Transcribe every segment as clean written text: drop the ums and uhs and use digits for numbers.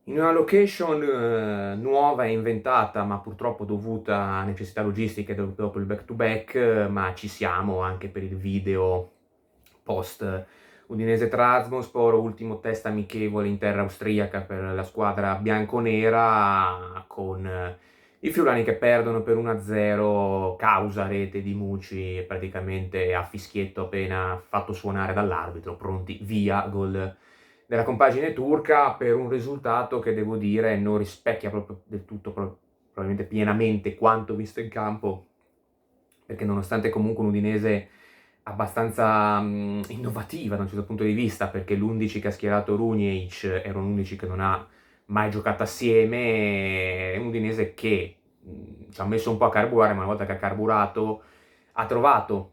In una location nuova e inventata, ma purtroppo dovuta a necessità logistiche dopo il back to back, ma ci siamo anche per il video post Udinese Trabzonspor, ultimo test amichevole in terra austriaca per la squadra bianconera, con i friulani che perdono per 1-0 causa rete di Muci, praticamente a fischietto appena fatto suonare dall'arbitro, pronti via, gol della compagine turca, per un risultato che devo dire non rispecchia proprio del tutto, probabilmente pienamente, quanto visto in campo, perché nonostante comunque un Udinese abbastanza innovativa da un certo punto di vista, perché l'11 che ha schierato Runjaic era un 11 che non ha mai giocato assieme, è un Udinese che ci ha messo un po' a carburare, ma una volta che ha carburato ha trovato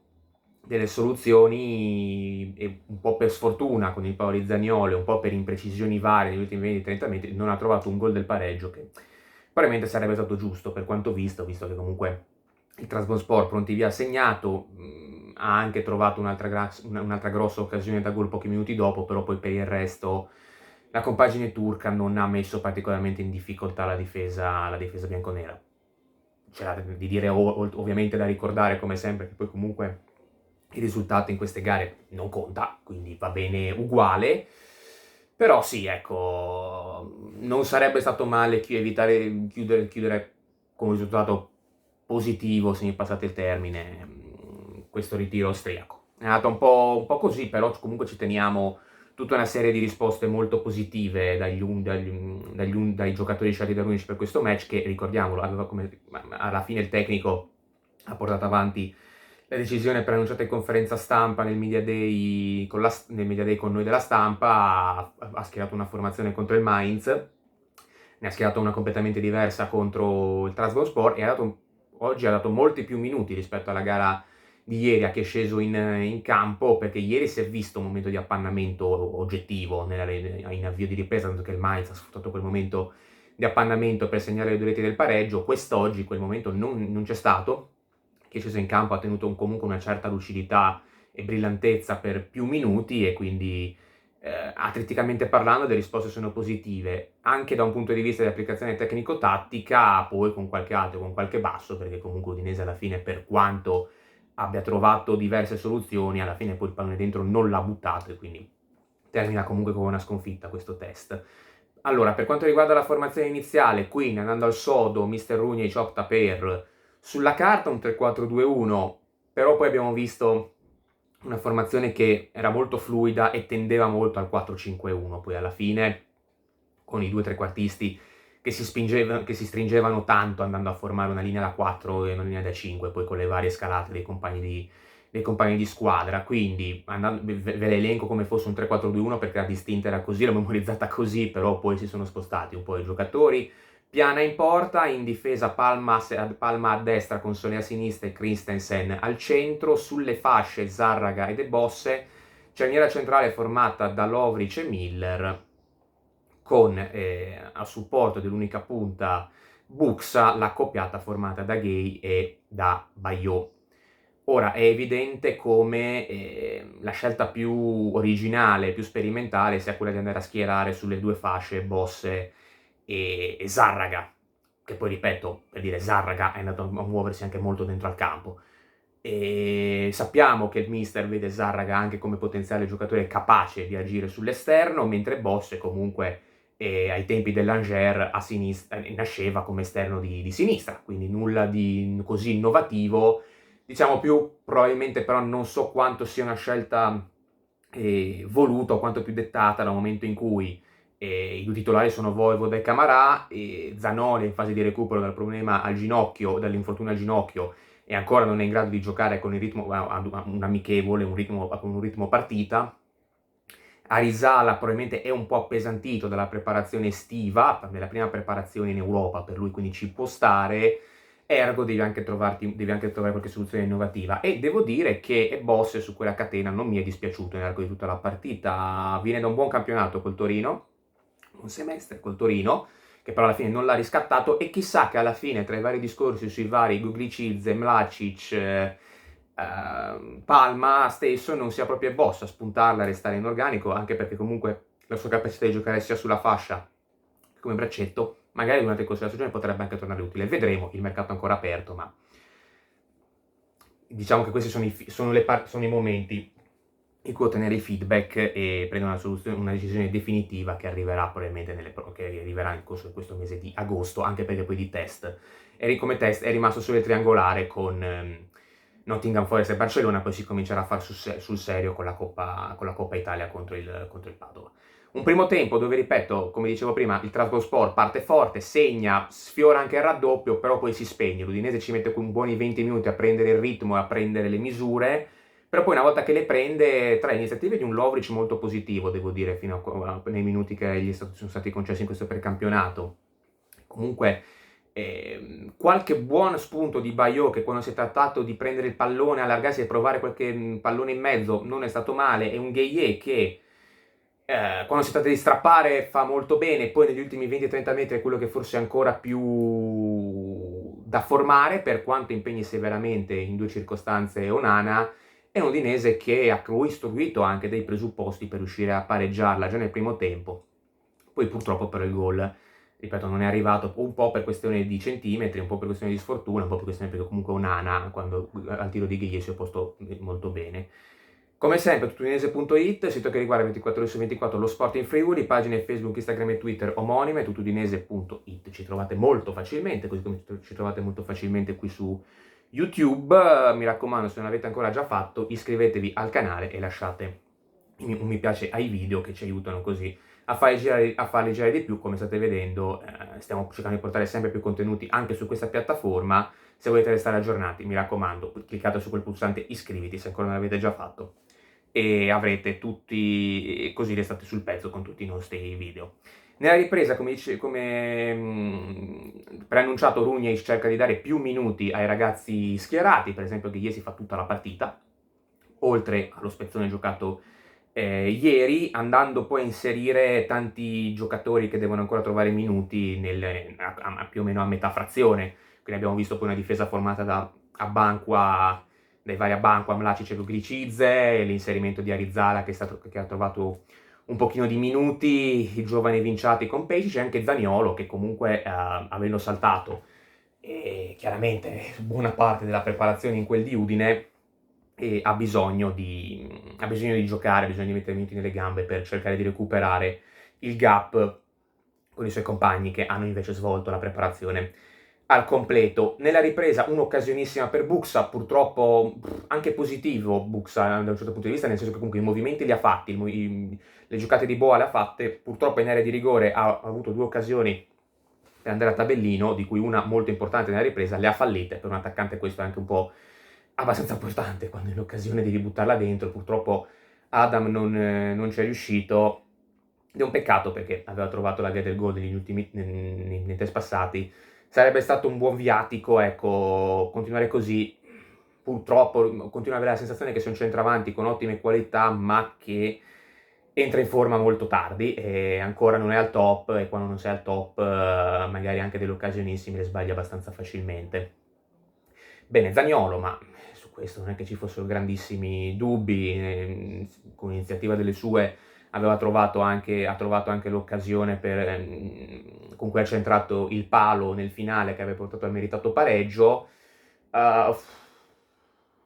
delle soluzioni, e un po' per sfortuna con il Paolo Zaniolo e un po' per imprecisioni varie negli ultimi 20-30 metri non ha trovato un gol del pareggio che probabilmente sarebbe stato giusto per quanto visto che comunque il Trabzonspor pronti via ha segnato, ha anche trovato un'altra grossa occasione da gol pochi minuti dopo, però poi per il resto la compagine turca non ha messo particolarmente in difficoltà la difesa bianconera. C'è di dire ovviamente da ricordare come sempre che poi comunque il risultato in queste gare non conta, quindi va bene uguale. Però sì, ecco, non sarebbe stato male evitare chiudere con un risultato positivo, se mi passate il termine, questo ritiro austriaco. È andata un po' così, però comunque ci teniamo tutta una serie di risposte molto positive dai giocatori scelti da Runich per questo match, che ricordiamolo, alla fine il tecnico ha portato avanti la decisione preannunciata in conferenza stampa nel Media Day con noi della stampa, ha schierato una formazione contro il Mainz, ne ha schierato una completamente diversa contro il Trabzonspor e oggi ha dato molti più minuti rispetto alla gara di ieri a che è sceso in campo, perché ieri si è visto un momento di appannamento oggettivo in avvio di ripresa, tanto che il Mainz ha sfruttato quel momento di appannamento per segnare le due reti del pareggio. Quest'oggi quel momento non c'è stato, che è sceso in campo ha tenuto comunque una certa lucidità e brillantezza per più minuti, e quindi atleticamente parlando le risposte sono positive, anche da un punto di vista di applicazione tecnico-tattica, poi con qualche alto, con qualche basso, perché comunque Udinese alla fine, per quanto abbia trovato diverse soluzioni, alla fine poi il pallone dentro non l'ha buttato, e quindi termina comunque con una sconfitta questo test. Allora, per quanto riguarda la formazione iniziale, qui andando al sodo, Mr. Runjaic opta per, sulla carta, un 3-4-2-1, però poi abbiamo visto una formazione che era molto fluida e tendeva molto al 4-5-1, poi alla fine, con i due trequartisti che si stringevano tanto andando a formare una linea da 4 e una linea da 5, poi con le varie scalate dei compagni di squadra. Quindi ve l'elenco come fosse un 3-4-2-1 perché la distinta era così, l'ho memorizzata così, però poi si sono spostati un po' i giocatori. Piana in porta, in difesa Palma a destra con Solé a sinistra e Christensen al centro, sulle fasce Zarraga e De Bosse, cerniera centrale formata da Lovric e Miller, con a supporto dell'unica punta Buxa l'accoppiata formata da Gay e da Bayot. Ora è evidente come la scelta più originale, più sperimentale sia quella di andare a schierare sulle due fasce Bosse e Zarraga, che poi ripeto, per dire Zarraga è andato a muoversi anche molto dentro al campo. E sappiamo che il mister vede Zarraga anche come potenziale giocatore capace di agire sull'esterno, mentre Bosse comunque ai tempi dell'Angers a sinistra, nasceva come esterno di sinistra, quindi nulla di così innovativo, diciamo più probabilmente, però non so quanto sia una scelta voluta o quanto più dettata dal momento in cui i due titolari sono Voivoda e Camarà, e Zanoli in fase di recupero dal problema al ginocchio, dall'infortunio al ginocchio, e ancora non è in grado di giocare con il ritmo a un amichevole, con un ritmo partita. Arisala probabilmente è un po' appesantito dalla preparazione estiva, nella prima preparazione in Europa per lui, quindi ci può stare, ergo devi anche trovare qualche soluzione innovativa. E devo dire che Bosse su quella catena non mi è dispiaciuto nell'arco di tutta la partita, viene da un buon campionato col Torino, un semestre col Torino, che però alla fine non l'ha riscattato, e chissà che alla fine, tra i vari discorsi sui vari Guglielmin, Mlacic, Palma stesso, non sia proprio Boss a spuntarla, a restare in organico, anche perché comunque la sua capacità di giocare sia sulla fascia come braccetto, magari durante il corso della stagione potrebbe anche tornare utile. Vedremo, il mercato è ancora aperto, ma diciamo che questi sono i momenti in cui ottenere i feedback e prendere una decisione definitiva che arriverà probabilmente che arriverà nel corso di questo mese di agosto, anche perché poi di test. Come test è rimasto solo il triangolare con Nottingham Forest e Barcellona, poi si comincerà a fare sul serio con la Coppa Italia contro il Padova. Un primo tempo dove, ripeto, come dicevo prima, il Trabzonspor parte forte, segna, sfiora anche il raddoppio, però poi si spegne. L'Udinese ci mette con buoni 20 minuti a prendere il ritmo e a prendere le misure, però poi una volta che le prende, tra le iniziative di un Lovric molto positivo, devo dire, fino nei minuti che gli sono stati concessi in questo precampionato. Comunque, qualche buon spunto di Bayo, che quando si è trattato di prendere il pallone, allargarsi e provare qualche pallone in mezzo non è stato male, e un Gueye che quando si tratta di strappare fa molto bene, poi negli ultimi 20-30 metri è quello che forse è ancora più da formare, per quanto impegni severamente in due circostanze Onana. È un Udinese che ha costruito anche dei presupposti per riuscire a pareggiarla già nel primo tempo, poi purtroppo però il gol, ripeto, non è arrivato, un po' per questione di centimetri, un po' per questione di sfortuna, un po' per questione perché comunque Onana quando al tiro di Gueye si è posto molto bene. Come sempre, tutudinese.it, sito che riguarda 24 ore su 24 lo sport in Friuli, pagine Facebook, Instagram e Twitter omonime, tutudinese.it. Ci trovate molto facilmente, così come ci trovate molto facilmente qui su YouTube. Mi raccomando, se non l'avete ancora già fatto, iscrivetevi al canale e lasciate un mi piace ai video che ci aiutano così a farli girare di più. Come state vedendo, stiamo cercando di portare sempre più contenuti anche su questa piattaforma. Se volete restare aggiornati, mi raccomando, cliccate su quel pulsante iscriviti se ancora non l'avete già fatto, e avrete tutti, così restate sul pezzo con tutti i nostri video. Nella ripresa, come preannunciato, Rugnic cerca di dare più minuti ai ragazzi schierati, per esempio Gueye si fa tutta la partita, oltre allo spezzone giocato ieri, andando poi a inserire tanti giocatori che devono ancora trovare minuti più o meno a metà frazione. Quindi abbiamo visto poi una difesa formata dai vari Abanqua, Mlacic e Lugricize, l'inserimento di Arizala che ha trovato un pochino di minuti, i giovani Vinciati con Pesic e anche Zaniolo che comunque avendo saltato chiaramente buona parte della preparazione in quel di Udine, e ha bisogno di giocare, ha bisogno di mettere minuti nelle gambe per cercare di recuperare il gap con i suoi compagni che hanno invece svolto la preparazione al completo. Nella ripresa un'occasionissima per Buxa, purtroppo anche positivo Buxa da un certo punto di vista, nel senso che comunque i movimenti li ha fatti, le giocate di boa le ha fatte, purtroppo in area di rigore ha avuto due occasioni per andare a tabellino, di cui una molto importante nella ripresa, le ha fallite. Per un attaccante questo è anche un po' abbastanza importante, quando hai l'occasione di ributtarla dentro. Purtroppo Adam non ci è riuscito, ed è un peccato perché aveva trovato la via del gol nei test passati. Sarebbe stato un buon viatico, ecco, continuare così. Purtroppo continuo ad avere la sensazione che sia un centravanti con ottime qualità, ma che entra in forma molto tardi e ancora non è al top, e quando non sei al top magari anche delle occasionissime le sbagli abbastanza facilmente. Bene, Zaniolo, ma su questo non è che ci fossero grandissimi dubbi, con l'iniziativa delle sue ha trovato anche l'occasione con cui ha centrato il palo nel finale che aveva portato al meritato pareggio.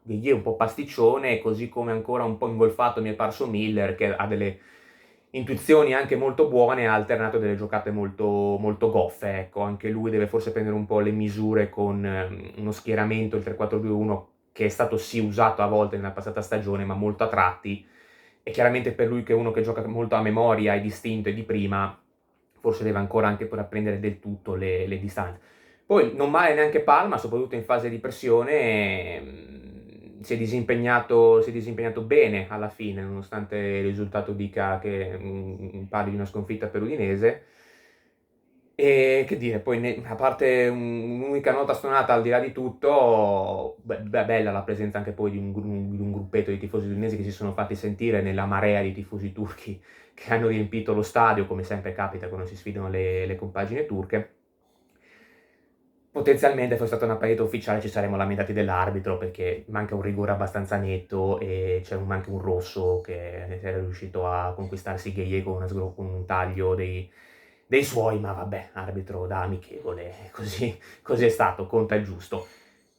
Gueye è un po' pasticcione, così come ancora un po' ingolfato mi è parso Miller, che ha delle intuizioni anche molto buone, ha alternato delle giocate molto, molto goffe, ecco. Anche lui deve forse prendere un po' le misure con uno schieramento, il 3-4-2-1, che è stato sì usato a volte nella passata stagione, ma molto a tratti, e chiaramente per lui, che è uno che gioca molto a memoria, è distinto e di prima, forse deve ancora anche per apprendere del tutto le distanze. Poi non male neanche Palma, soprattutto in fase di pressione, si è disimpegnato bene alla fine, nonostante il risultato dica che parli di una sconfitta per Udinese. E che dire, poi a parte un'unica nota stonata al di là di tutto, bella la presenza anche poi di un gruppetto di tifosi udinesi che si sono fatti sentire nella marea di tifosi turchi che hanno riempito lo stadio, come sempre capita quando si sfidano le compagini turche. Potenzialmente fosse stata una partita ufficiale ci saremmo lamentati dell'arbitro, perché manca un rigore abbastanza netto e c'è anche un rosso che era riuscito a conquistarsi Gueye con un taglio dei dei suoi, ma vabbè, arbitro da amichevole, così è stato, conta il giusto.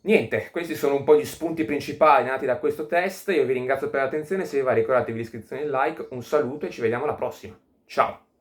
Niente, questi sono un po' gli spunti principali nati da questo test, io vi ringrazio per l'attenzione, se vi va ricordatevi l'iscrizione e il like, un saluto e ci vediamo alla prossima. Ciao!